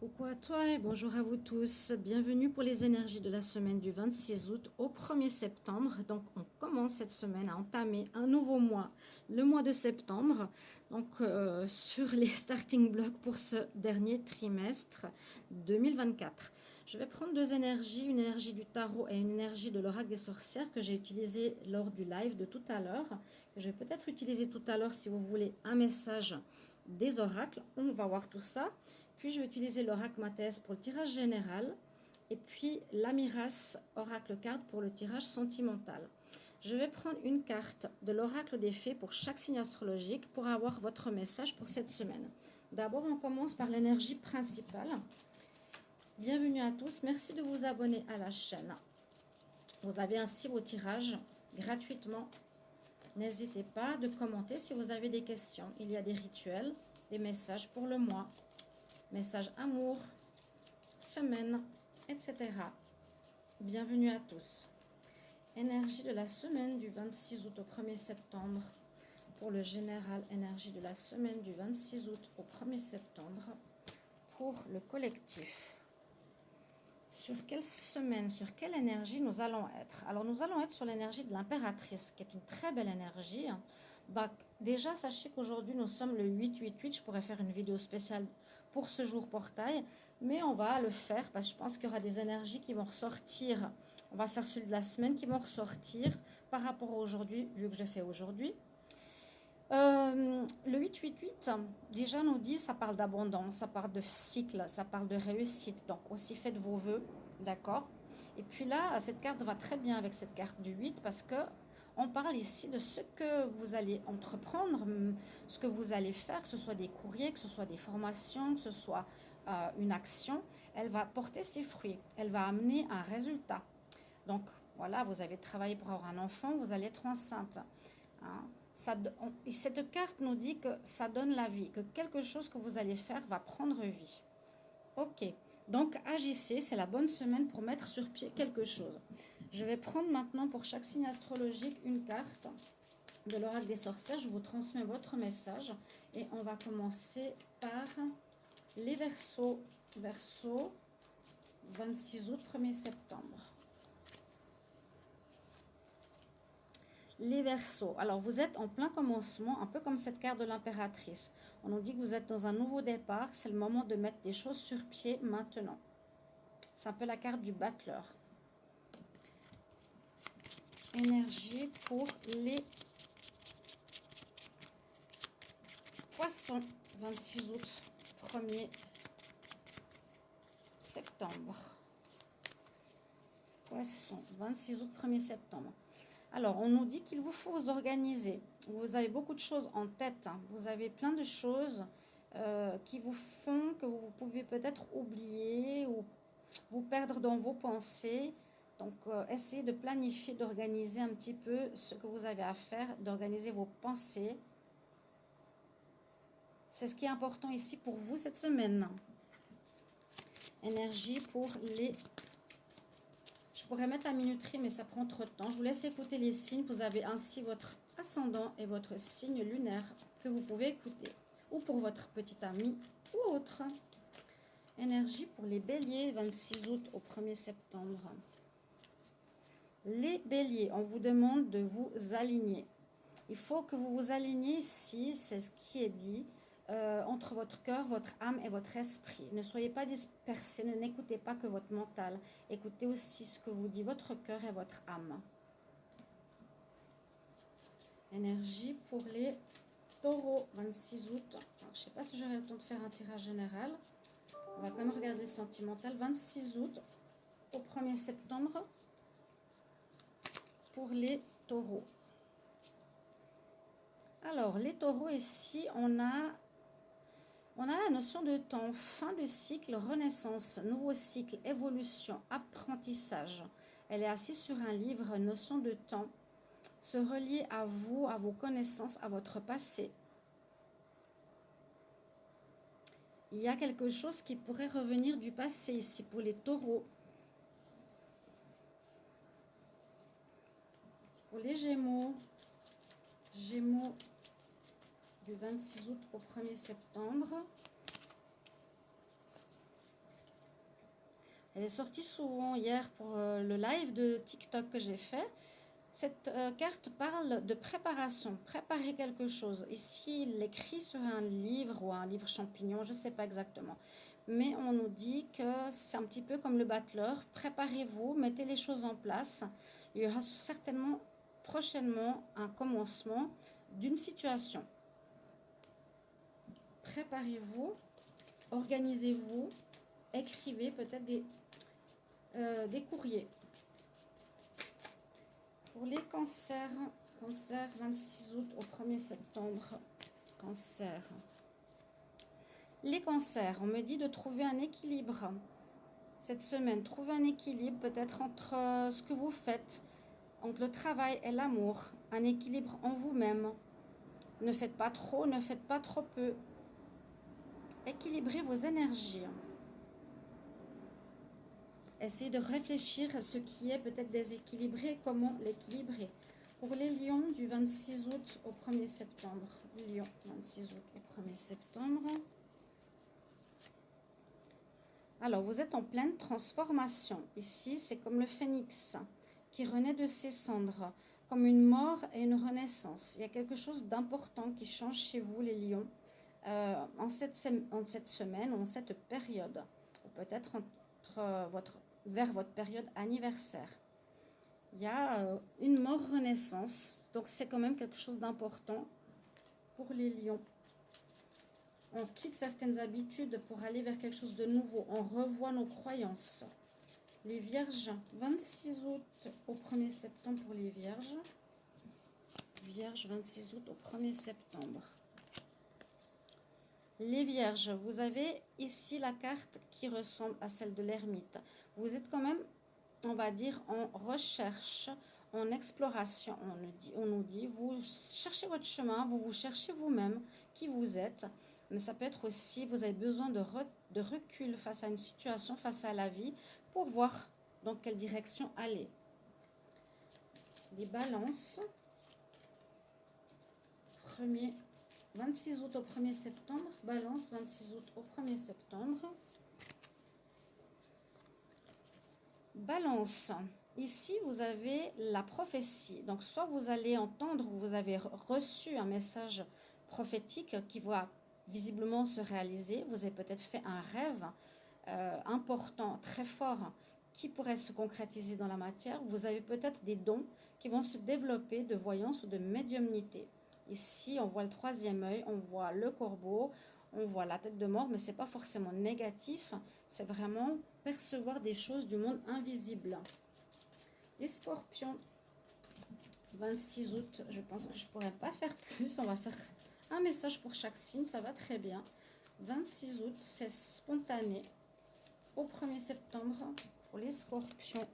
Coucou à toi et bonjour à vous tous. Bienvenue pour les énergies de la semaine du 26 août au 1er septembre. Donc, on commence cette semaine à entamer un nouveau mois, le mois de septembre. Donc, sur les starting blocks pour ce dernier trimestre 2024. Je vais prendre deux énergies, une énergie du tarot et une énergie de l'oracle des sorcières que j'ai utilisé lors du live de tout à l'heure. Que je vais peut-être utiliser tout à l'heure si vous voulez un message des oracles. On va voir tout ça. Puis je vais utiliser l'oracle Mathès pour le tirage général et puis l'Amiras oracle carte pour le tirage sentimental. Je vais prendre une carte de l'oracle des fées pour chaque signe astrologique pour avoir votre message pour cette semaine. D'abord, on commence par l'énergie principale. Bienvenue à tous, merci de vous abonner à la chaîne. Vous avez ainsi vos tirages gratuitement. N'hésitez pas de commenter si vous avez des questions. Il y a des rituels, des messages pour le mois. Message amour, semaine, etc. Bienvenue à tous. Énergie de la semaine du 26 août au 1er septembre. Pour le général, énergie de la semaine du 26 août au 1er septembre. Pour le collectif. Sur quelle semaine, sur quelle énergie nous allons être? Alors, nous allons être sur l'énergie de l'impératrice, qui est une très belle énergie. Bah, déjà, sachez qu'aujourd'hui, nous sommes le 8-8-8. Je pourrais faire une vidéo spéciale pour ce jour portail, mais on va le faire parce que je pense qu'il y aura des énergies qui vont ressortir. On va faire celui de la semaine qui vont ressortir par rapport à aujourd'hui, vu que je fais aujourd'hui. Le 8-8-8, déjà nous dit, ça parle d'abondance, ça parle de cycle, ça parle de réussite. Donc aussi faites vos voeux, d'accord? Et puis là, cette carte va très bien avec cette carte du 8 parce que on parle ici de ce que vous allez entreprendre, ce que vous allez faire, que ce soit des courriers, que ce soit des formations, que ce soit une action. Elle va porter ses fruits, elle va amener un résultat. Donc voilà, vous avez travaillé pour avoir un enfant, vous allez être enceinte. Hein. Cette carte nous dit que ça donne la vie, que quelque chose que vous allez faire va prendre vie. Ok, donc agissez, c'est la bonne semaine pour mettre sur pied quelque chose. Je vais prendre maintenant pour chaque signe astrologique une carte de l'oracle des sorcières. Je vous transmets votre message et on va commencer par les Verseaux. Verseaux, 26 août, 1er septembre. Les Verseaux, alors vous êtes en plein commencement, un peu comme cette carte de l'impératrice. On nous dit que vous êtes dans un nouveau départ, c'est le moment de mettre des choses sur pied maintenant. C'est un peu la carte du battleur. Énergie pour les Poissons, 26 août, 1er septembre. Poissons, 26 août, 1er septembre. Alors, on nous dit qu'il vous faut vous organiser. Vous avez beaucoup de choses en tête. Hein. Vous avez plein de choses qui vous font que vous pouvez peut-être oublier ou vous perdre dans vos pensées. Donc, essayez de planifier, d'organiser un petit peu ce que vous avez à faire, d'organiser vos pensées. C'est ce qui est important ici pour vous cette semaine. Énergie pour les... Je pourrais mettre la minuterie, mais ça prend trop de temps. Je vous laisse écouter les signes. Vous avez ainsi votre ascendant et votre signe lunaire que vous pouvez écouter. Ou pour votre petit ami ou autre. Énergie pour les béliers, 26 août au 1er septembre. Les béliers, on vous demande de vous aligner. Il faut que vous vous aligniez ici, c'est ce qui est dit, entre votre cœur, votre âme et votre esprit. Ne soyez pas dispersés, ne n'écoutez pas que votre mental. Écoutez aussi ce que vous dit votre cœur et votre âme. Énergie pour les taureaux, 26 août. Alors, je ne sais pas si j'aurai le temps de faire un tirage général. On va quand même regarder sentimental. 26 août au 1er septembre pour les taureaux. Alors, les taureaux ici, on a la notion de temps, fin de cycle, renaissance, nouveau cycle, évolution, apprentissage. Elle est assise sur un livre, notion de temps, se relier à vous, à vos connaissances, à votre passé. Il y a quelque chose qui pourrait revenir du passé ici pour les taureaux. Pour les gémeaux, gémeaux du 26 août au 1er septembre. Elle est sortie souvent hier pour le live de TikTok que j'ai fait. Cette carte parle de préparation, préparer quelque chose. Ici, il l'écrit sur un livre ou un livre champignon, je ne sais pas exactement. Mais on nous dit que c'est un petit peu comme le battleur. Préparez-vous, mettez les choses en place. Il y aura certainement prochainement un commencement d'une situation. Préparez-vous, organisez-vous, écrivez peut-être des courriers. Pour les cancers, cancer 26 août au 1er septembre, cancer. Les cancers, on me dit de trouver un équilibre. Cette semaine, trouver un équilibre peut-être entre ce que vous faites, entre le travail et l'amour, un équilibre en vous-même. Ne faites pas trop, ne faites pas trop peu. Équilibrez vos énergies. Essayez de réfléchir à ce qui est peut-être déséquilibré, comment l'équilibrer. Pour les lions, du 26 août au 1er septembre. Lion, 26 août au 1er septembre. Alors, vous êtes en pleine transformation. Ici, c'est comme le phénix qui renaît de ses cendres, comme une mort et une renaissance. Il y a quelque chose d'important qui change chez vous, les lions, en cette semaine, en cette période, ou peut-être vers votre période anniversaire. Il y a une mort-renaissance, donc c'est quand même quelque chose d'important pour les lions. On quitte certaines habitudes pour aller vers quelque chose de nouveau. On revoit nos croyances. Les vierges, 26 août au 1er septembre pour les vierges. Vierges, 26 août au 1er septembre. Les vierges, vous avez ici la carte qui ressemble à celle de l'ermite. Vous êtes quand même, on va dire, en recherche, en exploration. On nous dit, vous cherchez votre chemin, vous cherchez vous-même qui vous êtes. Mais ça peut être aussi, vous avez besoin de recul face à une situation, face à la vie, pour voir dans quelle direction aller. Les balances, 26 août au 1er septembre, balance, 26 août au 1er septembre. Balance, ici vous avez la prophétie. Donc soit vous allez entendre, vous avez reçu un message prophétique qui va visiblement se réaliser. Vous avez peut-être fait un rêve important, très fort, qui pourrait se concrétiser dans la matière. Vous avez peut-être des dons qui vont se développer de voyance ou de médiumnité. Ici, on voit le troisième œil, on voit le corbeau, on voit la tête de mort, mais ce n'est pas forcément négatif. C'est vraiment percevoir des choses du monde invisible. Les scorpions, 26 août, je pense que je ne pourrais pas faire plus. On va faire un message pour chaque signe, ça va très bien. 26 août, c'est spontané. Au 1er septembre, pour les scorpions.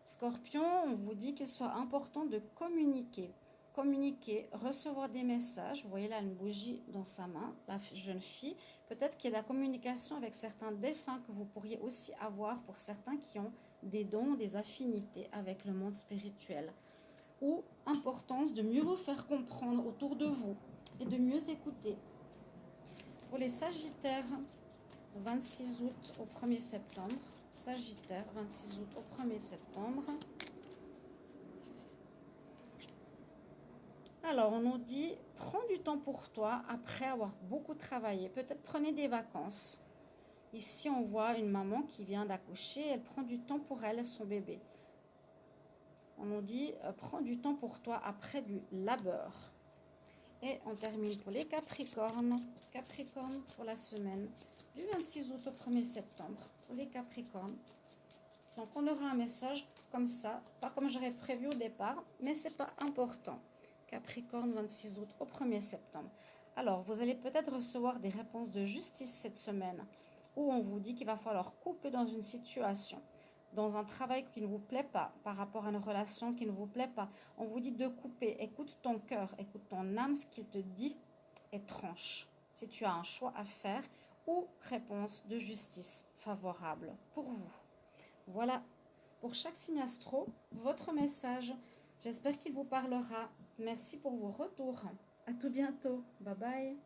Scorpion, on vous dit qu'il soit important de communiquer. Communiquer, recevoir des messages. Vous voyez là une bougie dans sa main, la jeune fille. Peut-être qu'il y a la communication avec certains défunts que vous pourriez aussi avoir pour certains qui ont des dons, des affinités avec le monde spirituel. Ou importance de mieux vous faire comprendre autour de vous et de mieux écouter. Pour les sagittaires, 26 août au 1er septembre. Sagittaire, 26 août au 1er septembre. Alors, on nous dit, prends du temps pour toi après avoir beaucoup travaillé. Peut-être prenez des vacances. Ici, on voit une maman qui vient d'accoucher. Elle prend du temps pour elle et son bébé. On nous dit, prends du temps pour toi après du labeur. Et on termine pour les Capricornes. Capricorne pour la semaine du 26 août au 1er septembre. Pour les Capricornes. Donc, on aura un message comme ça. Pas comme j'aurais prévu au départ, mais ce n'est pas important. Capricorne, 26 août au 1er septembre. Alors, vous allez peut-être recevoir des réponses de justice cette semaine où on vous dit qu'il va falloir couper dans une situation, dans un travail qui ne vous plaît pas, par rapport à une relation qui ne vous plaît pas. On vous dit de couper. Écoute ton cœur, écoute ton âme, ce qu'il te dit et tranche. Si tu as un choix à faire ou réponse de justice favorable pour vous. Voilà, pour chaque signe astro, votre message. J'espère qu'il vous parlera. Merci pour vos retours. À tout bientôt. Bye bye.